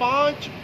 5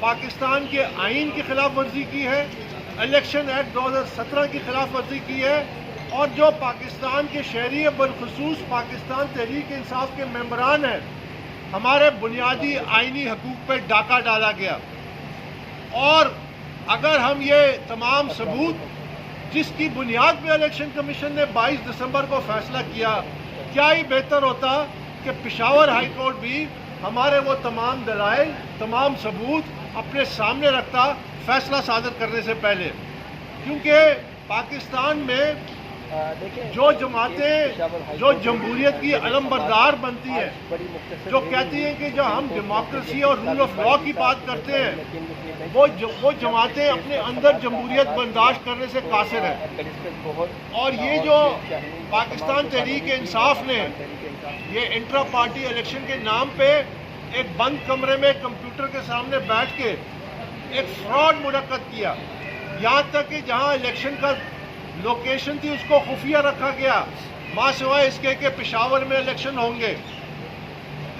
پاکستان کے آئین کی خلاف ورزی کی ہے، الیکشن ایکٹ 2017 کی خلاف ورزی کی ہے، اور جو پاکستان کے شہری بالخصوص پاکستان تحریک انصاف کے ممبران ہیں، ہمارے بنیادی آئینی حقوق پہ ڈاکہ ڈالا گیا۔ اور اگر ہم یہ تمام ثبوت جس کی بنیاد پہ الیکشن کمیشن نے 22 دسمبر کو فیصلہ کیا، کیا ہی بہتر ہوتا کہ پشاور ہائی کورٹ بھی ہمارے وہ تمام دلائل، تمام ثبوت اپنے سامنے رکھتا فیصلہ صادر کرنے سے پہلے، کیونکہ پاکستان میں جو جماعتیں جو جمہوریت کی علم بردار بنتی ہیں، جو کہتی ہیں کہ جو ہم ڈیموکریسی اور رول آف لا کی بات کرتے ہیں، وہ جماعتیں اپنے اندر جمہوریت برداشت کرنے سے قاصر ہیں۔ اور یہ جو پاکستان تحریک انصاف نے یہ انٹرا پارٹی الیکشن کے نام پہ ایک بند کمرے میں کمپیوٹر کے سامنے بیٹھ کے ایک فراڈ منعقد کیا، یہاں تک کہ جہاں الیکشن کا لوکیشن تھی اس کو خفیہ رکھا گیا، ماں سوائے اس کے کہ پشاور میں الیکشن ہوں گے۔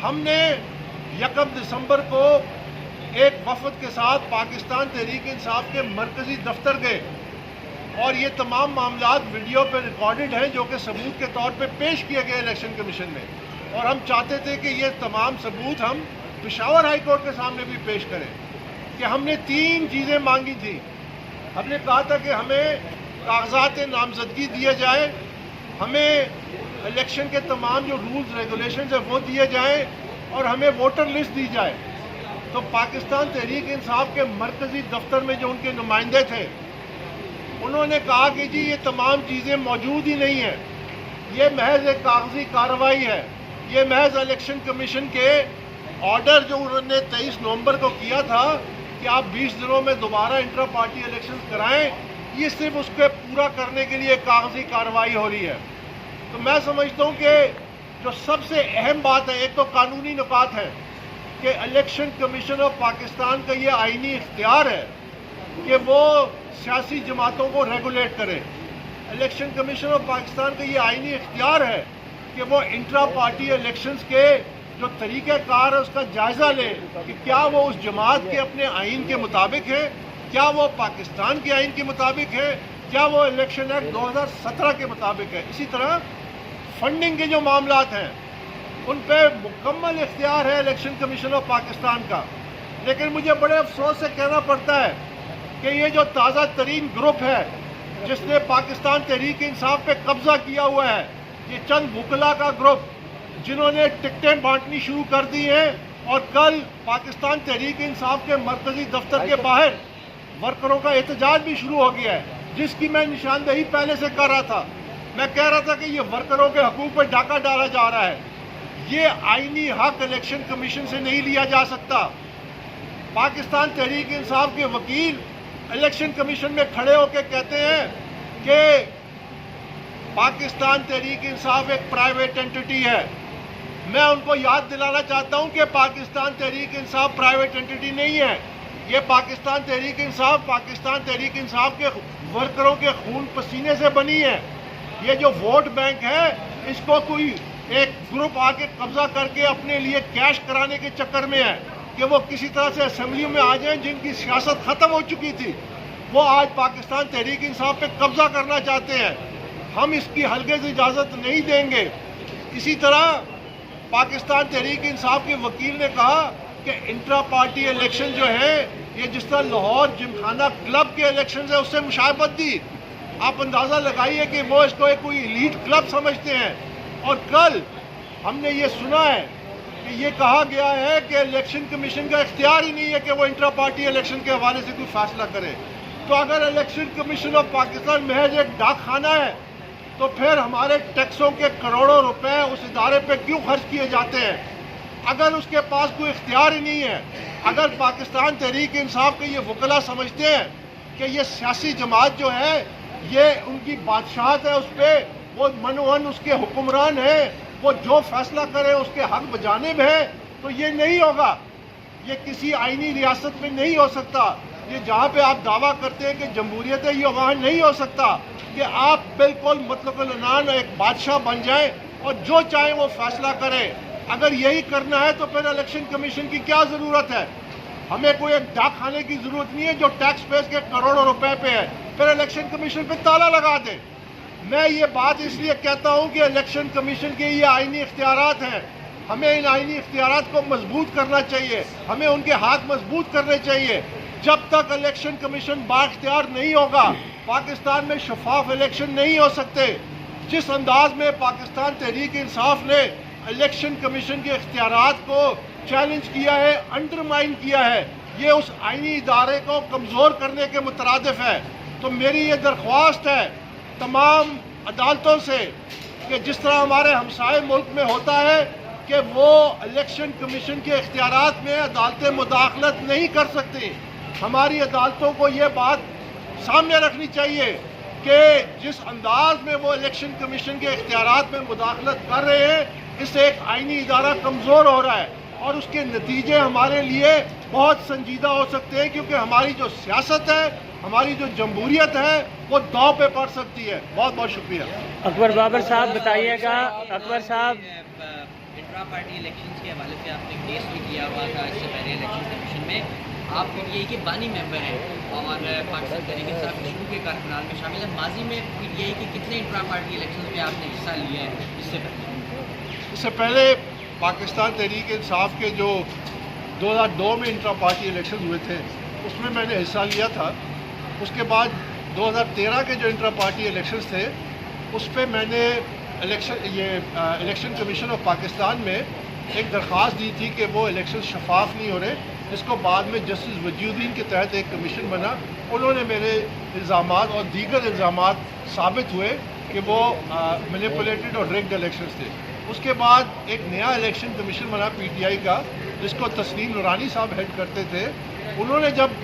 ہم نے 1 دسمبر کو ایک وفد کے ساتھ پاکستان تحریک انصاف کے مرکزی دفتر گئے، اور یہ تمام معاملات ویڈیو پہ ریکارڈڈ ہیں جو کہ ثبوت کے طور پہ پیش کیے گئے الیکشن کمیشن میں، اور ہم چاہتے تھے کہ یہ تمام ثبوت ہم پشاور ہائی کورٹ کے سامنے بھی پیش کریں کہ ہم نے 3 چیزیں مانگی تھیں۔ ہم نے کہا تھا کہ ہمیں کاغذات نامزدگی دیے جائیں، ہمیں الیکشن کے تمام جو رولز ریگولیشنز ہیں وہ دیے جائیں، اور ہمیں ووٹر لسٹ دی جائے۔ تو پاکستان تحریک انصاف کے مرکزی دفتر میں جو ان کے نمائندے تھے، انہوں نے کہا کہ جی یہ تمام چیزیں موجود ہی نہیں ہیں، یہ محض ایک کاغذی کارروائی ہے، یہ محض الیکشن کمیشن کے آرڈر جو انہوں نے 23 نومبر کو کیا تھا کہ آپ 20 دنوں میں دوبارہ انٹرا پارٹی الیکشن کرائیں، یہ صرف اس کو پورا کرنے کے لیے کاغذی کارروائی ہو رہی ہے۔ تو میں سمجھتا ہوں کہ جو سب سے اہم بات ہے، ایک تو قانونی نکات ہے کہ الیکشن کمیشن آف پاکستان کا یہ آئینی اختیار ہے کہ وہ سیاسی جماعتوں کو ریگولیٹ کرے۔ الیکشن کمیشن آف پاکستان کا یہ آئینی اختیار ہے کہ وہ انٹرا پارٹی الیکشنز کے جو طریقہ کار ہے اس کا جائزہ لے کہ کیا وہ اس جماعت کے اپنے آئین کے مطابق ہے، کیا وہ پاکستان کے آئین کے مطابق ہے، کیا وہ الیکشن ایکٹ 2017 کے مطابق ہے۔ اسی طرح فنڈنگ کے جو معاملات ہیں ان پہ مکمل اختیار ہے الیکشن کمیشن آف پاکستان کا، لیکن مجھے بڑے افسوس سے کہنا پڑتا ہے کہ یہ جو تازہ ترین گروپ ہے جس نے پاکستان تحریک انصاف پہ قبضہ کیا ہوا ہے، یہ چند وکلا کا گروپ جنہوں نے ٹکٹیں بانٹنی شروع کر دی ہیں، اور کل پاکستان تحریک انصاف کے مرکزی دفتر کے باہر ورکروں کا احتجاج بھی شروع ہو گیا ہے، جس کی میں نشاندہی پہلے سے کر رہا تھا۔ میں کہہ رہا تھا کہ یہ ورکروں کے حقوق پہ ڈاکہ ڈالا جا رہا ہے، یہ آئینی حق الیکشن کمیشن سے نہیں لیا جا سکتا۔ پاکستان تحریک انصاف کے وکیل الیکشن کمیشن میں کھڑے ہو کے کہتے ہیں کہ پاکستان تحریک انصاف ایک پرائیویٹ اینٹی ہے۔ میں ان کو یاد دلانا چاہتا ہوں کہ پاکستان تحریک انصاف پرائیویٹ اینٹی نہیں ہے، یہ پاکستان تحریک انصاف کے ورکروں کے خون پسینے سے بنی ہے۔ یہ جو ووٹ بینک ہے اس کو کوئی ایک گروپ آ کے قبضہ کر کے اپنے لیے کیش کرانے کے چکر میں ہے کہ وہ کسی طرح سے اسمبلیوں میں آ جائیں، جن کی سیاست ختم ہو چکی تھی، وہ آج پاکستان تحریک انصاف پہ قبضہ کرنا چاہتے ہیں۔ ہم اس کی ہرگز اجازت نہیں دیں گے۔ اسی طرح پاکستان تحریک انصاف کے وکیل نے کہا کہ انٹرا پارٹی الیکشن جو ہے یہ جس طرح لاہور جمخانہ کلب کے الیکشنز ہیں اس سے مشابہت دی۔ آپ اندازہ لگائیے کہ وہ اس کو ایک کوئی ایلیٹ کلب سمجھتے ہیں، اور کل ہم نے یہ سنا ہے کہ یہ کہا گیا ہے کہ الیکشن کمیشن کا اختیار ہی نہیں ہے کہ وہ انٹرا پارٹی الیکشن کے حوالے سے کوئی فیصلہ کرے۔ تو اگر الیکشن کمیشن آف پاکستان محض ایک ڈاک خانہ ہے تو پھر ہمارے ٹیکسوں کے کروڑوں روپے اس ادارے پہ کیوں خرچ کیے جاتے ہیں؟ اگر اس کے پاس کوئی اختیار ہی نہیں ہے، اگر پاکستان تحریک انصاف کے یہ وکلا سمجھتے ہیں کہ یہ سیاسی جماعت جو ہے یہ ان کی بادشاہت ہے، اس پہ وہ منوہن اس کے حکمران ہیں، وہ جو فیصلہ کرے اس کے حق بجانب ہے، تو یہ نہیں ہوگا، یہ کسی آئینی ریاست میں نہیں ہو سکتا۔ یہ جہاں پہ آپ دعویٰ کرتے ہیں کہ جمہوریت ہے، یہ وہاں نہیں ہو سکتا کہ آپ بالکل مطلق العنان ایک بادشاہ بن جائیں اور جو چاہیں وہ فیصلہ کریں۔ اگر یہی کرنا ہے تو پھر الیکشن کمیشن کی کیا ضرورت ہے؟ ہمیں کوئی ایک ڈاک خانے کی ضرورت نہیں ہے جو ٹیکس پیس کے کروڑوں روپے پہ ہے، پھر الیکشن کمیشن پہ تالا لگا دے۔ میں یہ بات اس لیے کہتا ہوں کہ الیکشن کمیشن کے یہ آئینی اختیارات ہیں، ہمیں ان آئینی اختیارات کو مضبوط کرنا چاہیے، ہمیں ان کے ہاتھ مضبوط کرنے چاہیے۔ جب تک الیکشن کمیشن بااختیار نہیں ہوگا پاکستان میں شفاف الیکشن نہیں ہو سکتے۔ جس انداز میں پاکستان تحریک انصاف نے الیکشن کمیشن کے اختیارات کو چیلنج کیا ہے، انڈرمائن کیا ہے، یہ اس آئینی ادارے کو کمزور کرنے کے مترادف ہے۔ تو میری یہ درخواست ہے تمام عدالتوں سے کہ جس طرح ہمارے ہمسائے ملک میں ہوتا ہے کہ وہ الیکشن کمیشن کے اختیارات میں عدالتیں مداخلت نہیں کر سکتی، ہماری عدالتوں کو یہ بات سامنے رکھنی چاہیے کہ جس انداز میں وہ الیکشن کمیشن کے اختیارات میں مداخلت کر رہے ہیں، اس سے ایک آئینی ادارہ کمزور ہو رہا ہے اور اس کے نتیجے ہمارے لیے بہت سنجیدہ ہو سکتے ہیں، کیونکہ ہماری جو سیاست ہے، ہماری جو جمہوریت ہے، وہ داؤ پہ پڑ سکتی ہے۔ بہت بہت شکریہ۔ اکبر بابر صاحب بتائیے گا، اکبر صاحب انٹرا پارٹی الیکشنز کے حوالے سے آپ نے کیس بھی کیا ہوا تھا اس سے پہلے الیکشن کمیشن میں، آپ پی ٹی آئی کے بانی ممبر ہیں اور پاکستان تحریک انصاف کے شروع کے کارکنان میں شامل ہیں۔ ماضی میں پی ٹی آئی کے کتنے انٹرا پارٹی الیکشنز میں آپ نے حصہ لیا ہے اس سے پہلے؟ اس سے پہلے پاکستان تحریک انصاف کے جو 2002 میں انٹرا پارٹی الیکشن ہوئے تھے اس میں میں نے حصہ لیا تھا۔ اس کے بعد 2013 کے جو انٹرا پارٹی الیکشنز تھے اس پہ میں نے الیکشن کمیشن آف پاکستان میں ایک درخواست دی تھی کہ وہ الیکشن شفاف نہیں ہو رہے، جس کو بعد میں جسٹس وجی الدین کے تحت ایک کمیشن بنا، انہوں نے میرے الزامات اور دیگر الزامات ثابت ہوئے کہ وہ مینیپولیٹڈ اور ریگڈ الیکشنز تھے۔ اس کے بعد ایک نیا الیکشن کمیشن بنا پی ٹی آئی کا، جس کو تسنیم نورانی صاحب ہیڈ کرتے تھے۔ انہوں نے جب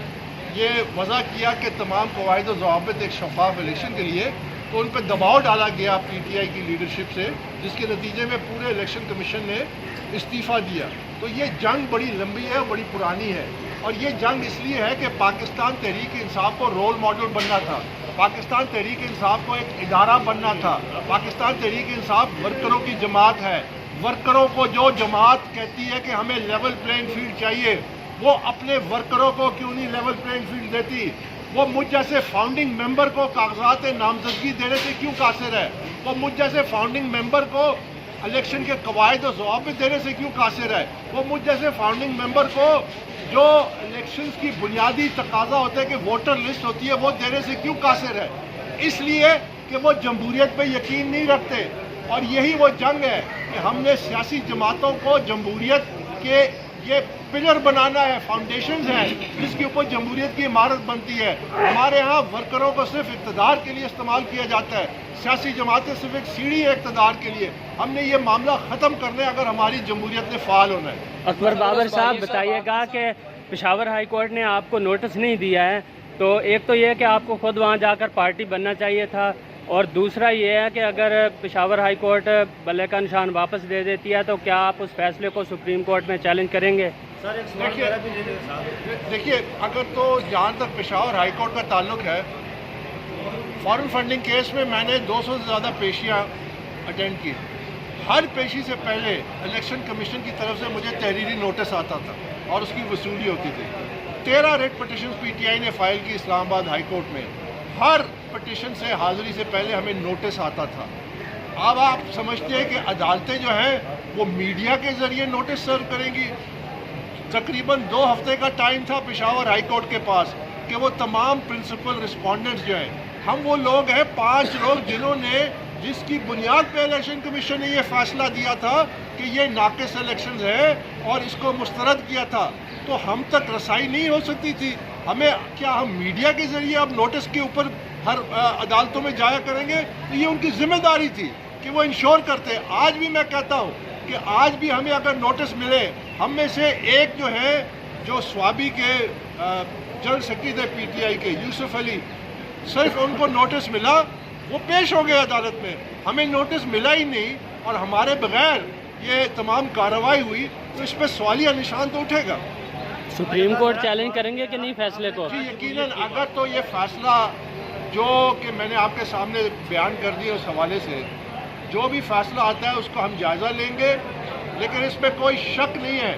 یہ وضع کیا کہ تمام قواعد و ضوابط ایک شفاف الیکشن کے لیے، تو ان پہ دباؤ ڈالا گیا پی ٹی آئی کی لیڈرشپ سے، جس کے نتیجے میں پورے الیکشن کمیشن نے استعفیٰ دیا۔ تو یہ جنگ بڑی لمبی ہے، بڑی پرانی ہے، اور یہ جنگ اس لیے ہے کہ پاکستان تحریک انصاف کو رول ماڈل بننا تھا، پاکستان تحریک انصاف کو ایک ادارہ بننا تھا۔ پاکستان تحریک انصاف ورکروں کی جماعت ہے، ورکروں کو جو جماعت کہتی ہے کہ ہمیں لیول پلینگ فیلڈ چاہیے، وہ اپنے ورکروں کو کیوں نہیں لیول پلینگ فیلڈ دیتی؟ وہ مجھ جیسے فاؤنڈنگ ممبر کو کاغذات نامزدگی دینے سے کیوں قاصر ہے؟ وہ مجھ جیسے فاؤنڈنگ ممبر کو الیکشن کے قواعد و ضوابط دینے سے کیوں قاصر ہے؟ وہ مجھ جیسے فاؤنڈنگ ممبر کو جو الیکشنز کی بنیادی تقاضا ہوتا ہے کہ ووٹر لسٹ ہوتی ہے وہ دینے سے کیوں قاصر ہے؟ اس لیے کہ وہ جمہوریت پہ یقین نہیں رکھتے، اور یہی وہ جنگ ہے کہ ہم نے سیاسی جماعتوں کو جمہوریت کے یہ پلر بنانا ہے، فاؤنڈیشنز ہیں جس کے اوپر جمہوریت کی عمارت بنتی ہے۔ ہمارے ہاں ورکروں کو صرف اقتدار کے لیے استعمال کیا جاتا ہے، سیاسی جماعتیں صرف ایک سیڑھی ہے اقتدار کے لیے۔ ہم نے یہ معاملہ ختم کرنا ہے اگر ہماری جمہوریت نے فعال ہونا ہے۔ اکبر بابر صاحب بتائیے گا کہ پشاور ہائی کورٹ نے آپ کو نوٹس نہیں دیا ہے، تو ایک تو یہ کہ آپ کو خود وہاں جا کر پارٹی بننا چاہیے تھا، اور دوسرا یہ ہے کہ اگر پشاور ہائی کورٹ بلے کا نشان واپس دے دیتی ہے تو کیا آپ اس فیصلے کو سپریم کورٹ میں چیلنج کریں گے؟ دیکھیے، اگر تو جہاں تک پشاور ہائی کورٹ کا تعلق ہے، فارن فنڈنگ کیس میں میں نے 200 سے زیادہ پیشیاں اٹینڈ کی۔ ہر پیشی سے پہلے الیکشن کمیشن کی طرف سے مجھے تحریری نوٹس آتا تھا اور اس کی وصولی ہوتی تھی۔ 13 rate petitions P T I نے فائل کی اسلام آباد ہائی کورٹ میں، ہر پٹیشن سے حاضری سے پہلے ہمیں نوٹس آتا تھا۔ اب آپ سمجھتے ہیں کہ عدالتیں جو ہیں وہ میڈیا کے ذریعے نوٹس سرو کریں گی؟ تقریباً 2 ہفتے کا ٹائم تھا پشاور ہائی کورٹ کے پاس کہ وہ تمام پرنسپل رسپونڈنٹس جو ہیں، ہم وہ لوگ ہیں 5 لوگ جنہوں نے جس کی بنیاد پہ الیکشن کمیشن نے یہ فیصلہ دیا تھا کہ یہ ناقص الیکشنز ہے اور اس کو مسترد کیا تھا، تو ہم تک رسائی نہیں ہو سکتی تھی۔ کیا ہم میڈیا کے ذریعے اب نوٹس کے اوپر ہر عدالتوں میں جایا کریں گے؟ تو یہ ان کی ذمہ داری تھی کہ وہ انشور کرتے۔ آج بھی میں کہتا ہوں کہ آج بھی ہمیں اگر نوٹس ملے، ہم میں سے ایک جو ہے جو سوابی کے جنرل سیکرٹری تھے پی ٹی آئی کے، یوسف علی، صرف ان کو نوٹس ملا، وہ پیش ہو گئے عدالت میں۔ ہمیں نوٹس ملا ہی نہیں اور ہمارے بغیر یہ تمام کارروائی ہوئی، تو اس پہ سوالیہ نشان تو اٹھے گا۔ سپریم کورٹ چیلنج کریں گے کہ نہیں فیصلے کو؟ جی یقیناً، اگر تو یہ فیصلہ جو کہ میں نے آپ کے سامنے بیان کر دیا اس حوالے سے، جو بھی فیصلہ آتا ہے اس کو ہم جائزہ لیں گے، لیکن اس میں کوئی شک نہیں ہے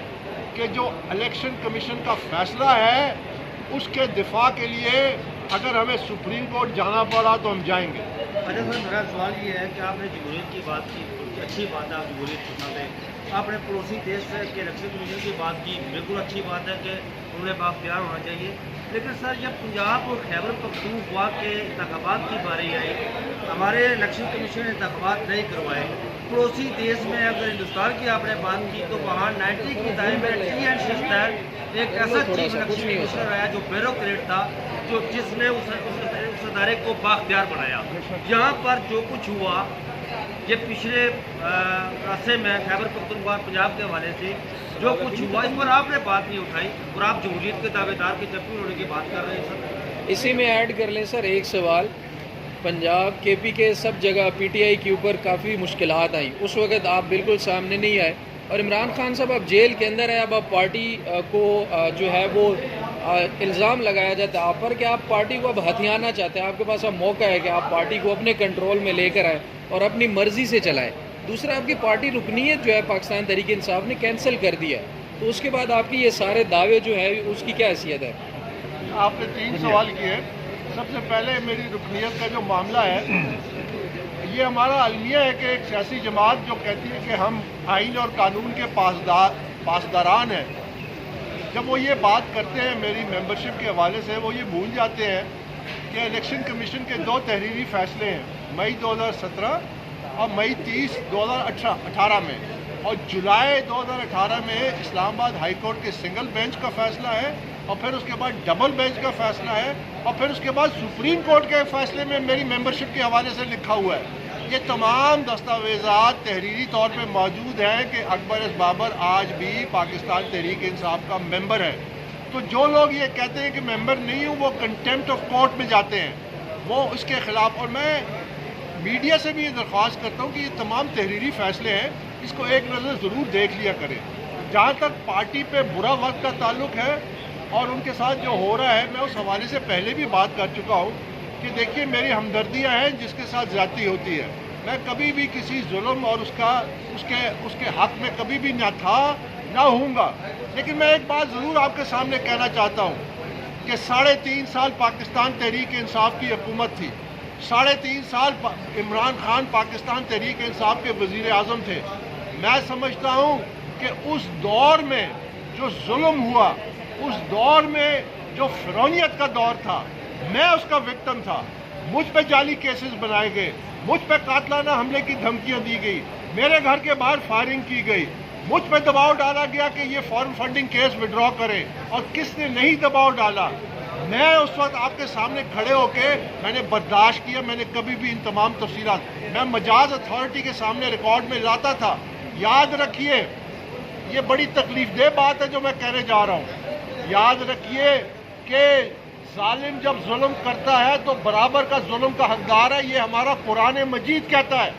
کہ جو الیکشن کمیشن کا فیصلہ ہے اس کے دفاع کے لیے اگر ہمیں سپریم کورٹ جانا پڑا تو ہم جائیں گے. اچھا سر، میرا سوال یہ ہے کہ آپ نے جمہوریت کی بات کی، اچھی بات ہے، آپ جمہوریت کے ساتھ ہیں. آپ نے پڑوسی دیش سے کہ الیکشن کمیشن کی بات کی، بالکل اچھی بات ہے کہ انہیں بااختیار ہونا چاہیے. لیکن سر جب پنجاب اور خیبر پختونخوا کے انتخابات کی باری آئی، ہمارے الیکشن کمیشن نے انتخابات نہیں کروائے. پڑوسی دیش میں اگر ہندوستان کی آپ نے بات کی تو وہاں 90 کی دہائی میں ٹی این شیشتر ایک ایسا چیف الیکشن کمشنر آیا جو بیوروکریٹ تھا، جو جس نے اس ادارے کو بااختیار بنایا. یہاں پر جو کچھ ہوا یہ پچھلے عرصے میں خیبر پختونخوا پنجاب کے حوالے سے جو کچھ ہوا اس پر آپ نے بات نہیں اٹھائی اور آپ جمہوریت کے دعوے دار کے چپی ہونے کی بات کر رہے ہیں. سر اسی میں ایڈ کر لیں سر ایک سوال. پنجاب کے پی کے سب جگہ پی ٹی آئی کے اوپر کافی مشکلات آئیں، اس وقت آپ بالکل سامنے نہیں آئے، اور عمران خان صاحب اب جیل کے اندر ہے. اب آپ پارٹی کو جو ہے وہ الزام لگایا جاتا ہے آپ پر کہ آپ پارٹی کو اب ہتھیانا چاہتے ہیں. آپ کے پاس اب موقع ہے کہ آپ پارٹی کو اپنے کنٹرول میں لے کر آئیں اور اپنی مرضی سے چلائیں. دوسرا، آپ کی پارٹی رکنیت جو ہے پاکستان تحریک انصاف نے کینسل کر دیا ہے، تو اس کے بعد آپ کی یہ سارے دعوے جو ہے اس کی کیا حیثیت ہے؟ آپ نے 3 سوال کیے. سب سے پہلے میری رکنیت کا جو معاملہ ہے، یہ ہمارا المیہ ہے کہ ایک سیاسی جماعت جو کہتی ہے کہ ہم آئین اور قانون کے پاسداران ہیں، جب وہ یہ بات کرتے ہیں میری ممبرشپ کے حوالے سے، وہ یہ بھول جاتے ہیں کہ الیکشن کمیشن کے 2 تحریری فیصلے ہیں، مئی 2017 اور مئی 30 2018 میں، اور جولائی 2018 میں اسلام آباد ہائی کورٹ کے سنگل بینچ کا فیصلہ ہے، اور پھر اس کے بعد ڈبل بینچ کا فیصلہ ہے، اور پھر اس کے بعد سپریم کورٹ کے فیصلے میں میری ممبرشپ کے حوالے سے لکھا ہوا ہے. یہ تمام دستاویزات تحریری طور پہ موجود ہیں کہ اکبر ایس بابر آج بھی پاکستان تحریک انصاف کا ممبر ہے. تو جو لوگ یہ کہتے ہیں کہ ممبر نہیں ہوں، وہ کنٹیمپٹ آف کورٹ میں جاتے ہیں، وہ اس کے خلاف. اور میں میڈیا سے بھی یہ درخواست کرتا ہوں کہ یہ تمام تحریری فیصلے ہیں، اس کو ایک نظر ضرور دیکھ لیا کریں. جہاں تک پارٹی پہ برا وقت کا تعلق ہے اور ان کے ساتھ جو ہو رہا ہے، میں اس حوالے سے پہلے بھی بات کر چکا ہوں کہ دیکھیے میری ہمدردیاں ہیں جس کے ساتھ زیادتی ہوتی ہے. میں کبھی بھی کسی ظلم اور اس کے حق میں کبھی بھی نہ تھا نہ ہوں گا. لیکن میں ایک بات ضرور آپ کے سامنے کہنا چاہتا ہوں کہ 3.5 سال پاکستان تحریک انصاف کی حکومت تھی. 3.5 سال عمران خان پاکستان تحریک انصاف کے وزیر اعظم تھے. میں سمجھتا ہوں کہ اس دور میں جو ظلم ہوا، اس دور میں جو فرعونیت کا دور تھا، میں اس کا وکٹم تھا. مجھ پہ جعلی کیسز بنائے گئے، مجھ پہ قاتلانہ حملے کی دھمکیاں دی گئی، میرے گھر کے باہر فائرنگ کی گئی، مجھ پہ دباؤ ڈالا گیا کہ یہ فارن فنڈنگ کیس وڈرا کرے، اور کس نے نہیں دباؤ ڈالا. میں اس وقت آپ کے سامنے کھڑے ہو کے میں نے برداشت کیا. میں نے کبھی بھی ان تمام تفصیلات میں مجاز اتھارٹی کے سامنے ریکارڈ میں لاتا تھا. یاد رکھیے، یہ بڑی تکلیف دہ بات ہے جو میں کہنے جا رہا ہوں. یاد رکھیے کہ ظالم جب ظلم کرتا ہے تو برابر کا ظلم کا حقدار ہے. یہ ہمارا قرآن مجید کہتا ہے.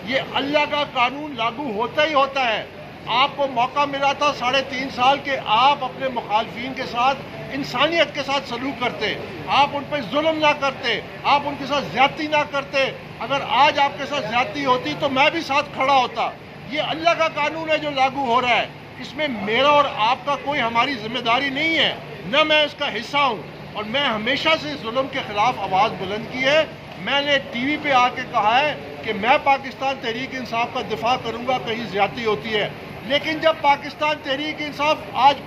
یہ اللہ کا قانون لاگو ہوتا ہی ہوتا ہے. آپ کو موقع ملا تھا 3.5 سال کے آپ اپنے مخالفین کے ساتھ انسانیت کے ساتھ سلوک کرتے، آپ ان پہ ظلم نہ کرتے، آپ ان کے ساتھ زیادتی نہ کرتے. اگر آج آپ کے ساتھ زیادتی ہوتی تو میں بھی ساتھ کھڑا ہوتا. یہ اللہ کا قانون ہے جو لاگو ہو رہا ہے. اس میں میرا اور آپ کا کوئی ہماری ذمہ داری نہیں ہے، نہ میں اس کا حصہ ہوں. اور میں ہمیشہ سے ظلم کے خلاف آواز بلند کی ہے. میں نے ٹی وی پہ آ کے کہا ہے کہ میں پاکستان تحریک انصاف کا دفاع کروں گا کہیں زیادتی ہوتی ہے. لیکن جب پاکستان تحریک انصاف آج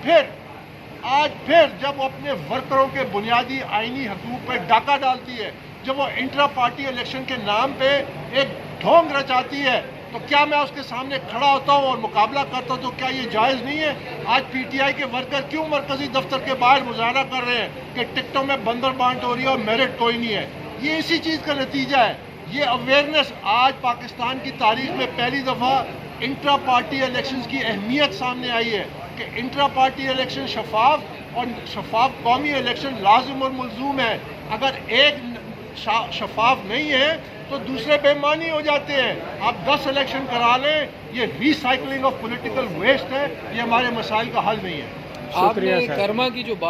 پھر جب وہ اپنے ورکروں کے بنیادی آئینی حقوق پہ ڈاکہ ڈالتی ہے، جب وہ انٹرا پارٹی الیکشن کے نام پہ ایک ڈھونگ رچاتی ہے، تو کیا میں اس کے سامنے کھڑا ہوتا ہوں اور مقابلہ کرتا ہوں؟ تو کیا یہ جائز نہیں ہے؟ آج پی ٹی آئی کے ورکر کیوں مرکزی دفتر کے باہر مظاہرہ کر رہے ہیں کہ ٹکٹوں میں بندر بانٹ ہو رہی ہے اور میرٹ کوئی نہیں ہے؟ یہ اسی چیز کا نتیجہ ہے. یہ اویئرنیس آج پاکستان کی تاریخ میں پہلی دفعہ انٹرا پارٹی الیکشنز کی اہمیت سامنے آئی ہے کہ انٹرا پارٹی الیکشن شفاف قومی الیکشن لازم اور ملزوم ہے. اگر ایک شفاف نہیں ہے تو دوسرے بے معنی ہو جاتے ہیں. آپ 10 الیکشن کرا لیں، یہ ری سائیکلنگ آف پولیٹیکل ویسٹ ہے. یہ ہمارے مسائل کا حل نہیں ہے. آپ نے کرما کی جو بات